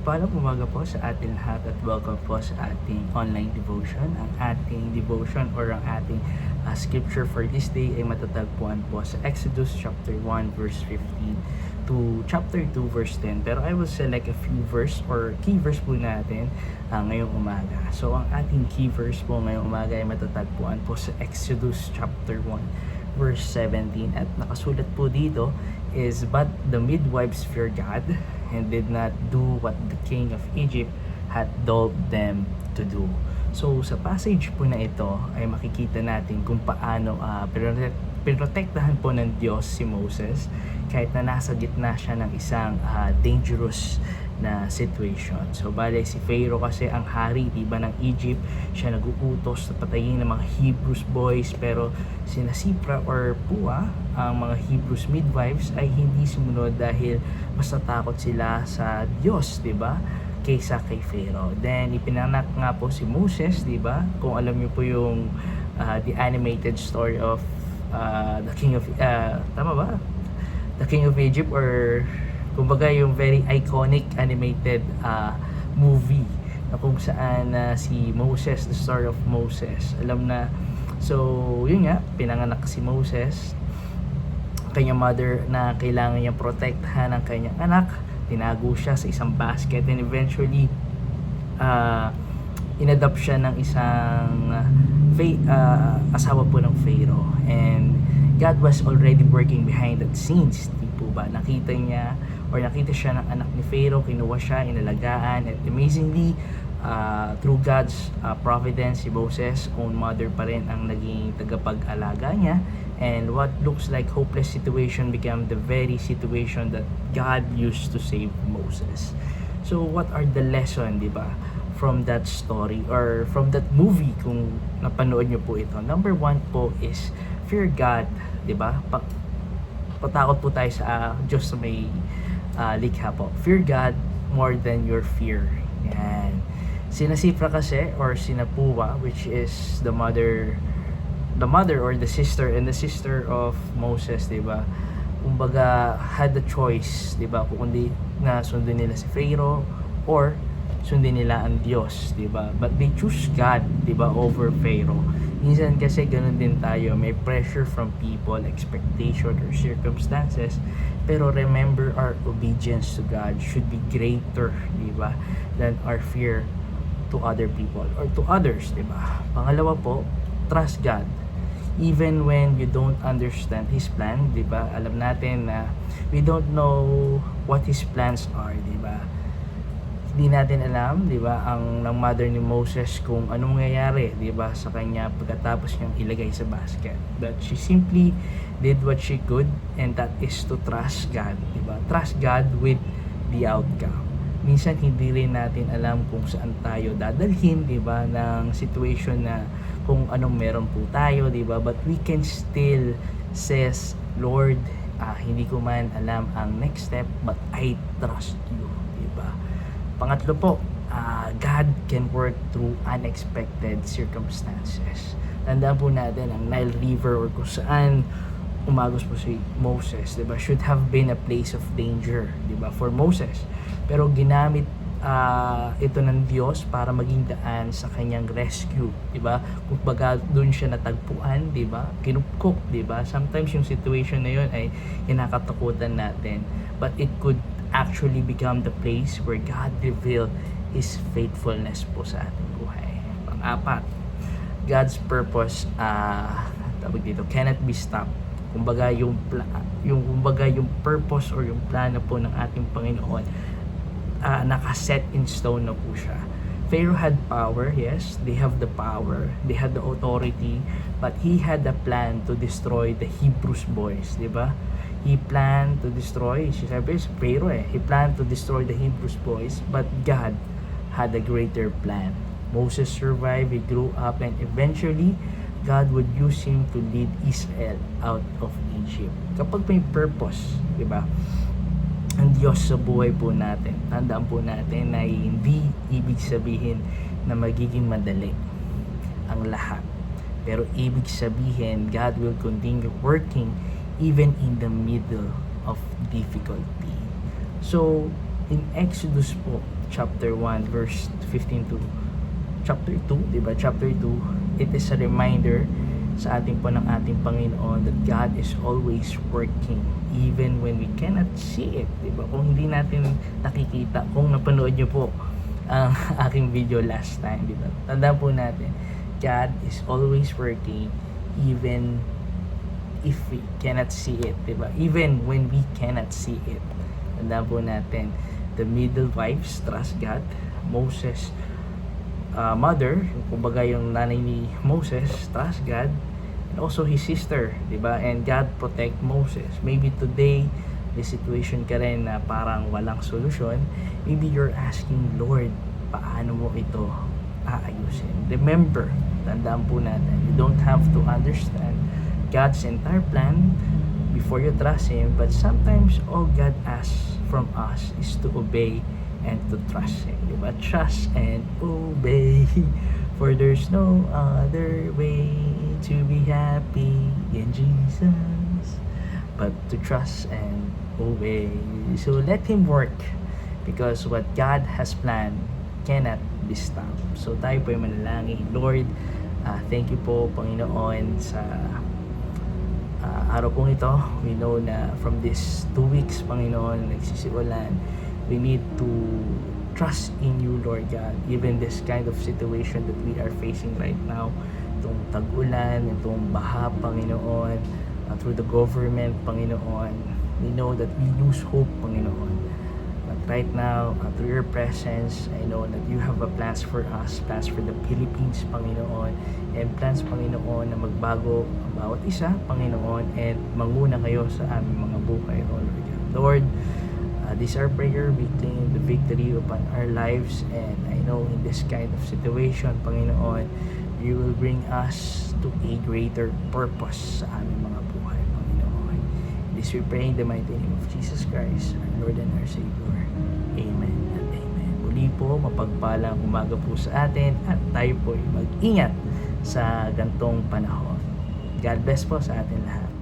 Mapagpalang umaga po sa ating lahat at welcome po sa ating online devotion. Ang ating devotion or ang ating scripture for this day ay matatagpuan po sa Exodus chapter 1 verse 15 to chapter 2 verse 10. Pero I will select a few verse or key verse po natin ngayong umaga. So ang ating key verse po ngayong umaga ay matatagpuan po sa Exodus chapter 1 verse 17 at nakasulat po dito is, "But the midwives fear God and did not do what the king of Egypt had told them to do." So sa passage po na ito ay makikita natin kung paano pinotektahan po ng Diyos si Moses kahit na nasa gitna siya ng isang dangerous na situation. So bale si Pharaoh kasi ang hari diba ng Egypt, siya nag-uutos na patayin ng mga Hebrews boys, pero sina Sipra or Pua, ang mga Hebrews midwives ay hindi sumunod dahil mas natakot sila sa Diyos, diba, kaysa kay Pharaoh. Then ipinanak nga po si Moses, diba, kung alam niyo po yung the animated story of the king of tama ba? The King of Egypt, or kumbaga yung very iconic animated movie na kung saan si Moses, the story of Moses, alam na. So yun nga, pinanganak si Moses, kanyang mother na kailangan niyang protektahan ang kanyang anak, tinago siya sa isang basket, and eventually inadopt siya ng isang asawa po ng Pharaoh. And God was already working behind the scenes, di po ba? Nakita siya ng anak ni Pharaoh, kinuha siya, inalagaan, at amazingly, through God's providence, si Moses' own mother pa rin ang naging tagapag-alaga niya, and what looks like hopeless situation became the very situation that God used to save Moses. So what are the lesson, di ba, from that story or from that movie kung napanood niyo po ito? Number one po is fear God, di ba? Patakot po tayo sa Diyos sa may likha po. Fear God more than your fear. Yan. Sina Sipra kasi or sina Puwa, which is the mother or the sister and the sister of Moses, di ba? Kumbaga had the choice, di ba? Kung hindi na sundin nila si Pharaoh or sundin nila ang Diyos, di ba? But they choose God, di ba, over Pharaoh. Minsan kasi ganun din tayo, may pressure from people, expectation or circumstances, pero remember our obedience to God should be greater, di ba, than our fear to other people or to others, di ba? Pangalawa po, trust God even when you don't understand His plan, di ba? Alam natin na we don't know what His plans are, di ba? Hindi natin alam, di ba, ang ng mother ni Moses kung anong mangyayari, di ba, sa kanya pagkatapos niyang ilagay sa basket. But she simply did what she could, and that is to trust God, di ba? Trust God with the outcome. Minsan hindi rin natin alam kung saan tayo dadalhin, di ba, ng situation na kung anong meron po tayo, di ba? But we can still says, Lord, hindi ko man alam ang next step, but I trust you, di ba? Pangatlo po, God can work through unexpected circumstances. Tandaan po natin ang Nile River or kung saan umagos po si Moses, diba, should have been a place of danger, diba, for Moses. Pero ginamit ito ng Diyos para maging daan sa kanyang rescue, diba? Kung baga doon siya natagpuan, diba? Kinupkop, diba? Sometimes yung situation na yun ay kinakatakutan natin, but it could actually become the place where God revealed His faithfulness po sa ating buhay. Pang-apat, God's purpose tawag dito, cannot be stopped. Kumbaga yung purpose or yung plano po ng ating Panginoon, nakaset in stone na po siya. Pharaoh had power, yes, they have the power, they had the authority, but he had a plan to destroy the Hebrews boys, di ba? He planned to destroy, sinabi si Pharaoh he planned to destroy the Hebrews boys, but God had a greater plan. Moses survived, he grew up, and eventually God would use him to lead Israel out of Egypt. Kapag may purpose, di ba, ang Diyos sa buhay po natin, tandaan po natin na hindi ibig sabihin na magiging madali ang lahat. Pero ibig sabihin, God will continue working even in the middle of difficulty. So, in Exodus po, chapter 1 verse 15 to chapter 2, di ba? Chapter 2, it is a reminder sa ating po ng ating Panginoon that God is always working even when we cannot see it, di ba? Kung hindi natin nakikita, kung napanood nyo po ang aking video last time, di ba? Tandaan po natin, God is always working even if we cannot see it, di ba? Even when we cannot see it. Tandaan po natin, the midwives trust God. Moses mother, kumbaga yung nanay ni Moses, trust God, and also his sister, di ba? And God protect Moses. Maybe today, the situation ka rin na parang walang solusyon. Maybe you're asking, Lord, paano mo ito aayusin? Remember, tandaan po natin, you don't have to understand God's entire plan before you trust Him, but sometimes all God asks from us is to obey and to trust Him, diba? Trust and obey, for there's no other way to be happy in Jesus but to trust and obey. So let Him work, because what God has planned cannot be stopped. So tayo po ay manalangin. Lord, thank you po, Panginoon, sa araw pong ito. We know na from this 2 weeks, Panginoon, nagsisiwalan, we need to trust in you, Lord God, even this kind of situation that we are facing right now, itong tag-ulan, itong baha, Panginoon, through the government, Panginoon, we know that we lose hope, Panginoon. But right now, through your presence, I know that you have a plans for us, plans for the Philippines, Panginoon, and plans, Panginoon, na magbago ang bawat isa, Panginoon, and manguna kayo sa aming mga buhay, O Lord God. Lord, this is our prayer. We claim the victory upon our lives, and I know in this kind of situation, Panginoon, you will bring us to a greater purpose sa aming mga buhay, Panginoon. This we pray in the mighty name of Jesus Christ, our Lord and our Savior. Amen and amen. Muli po, mapagpalang umaga po sa atin, at tayo po ay mag-ingat sa gantong panahon. God bless po sa atin lahat.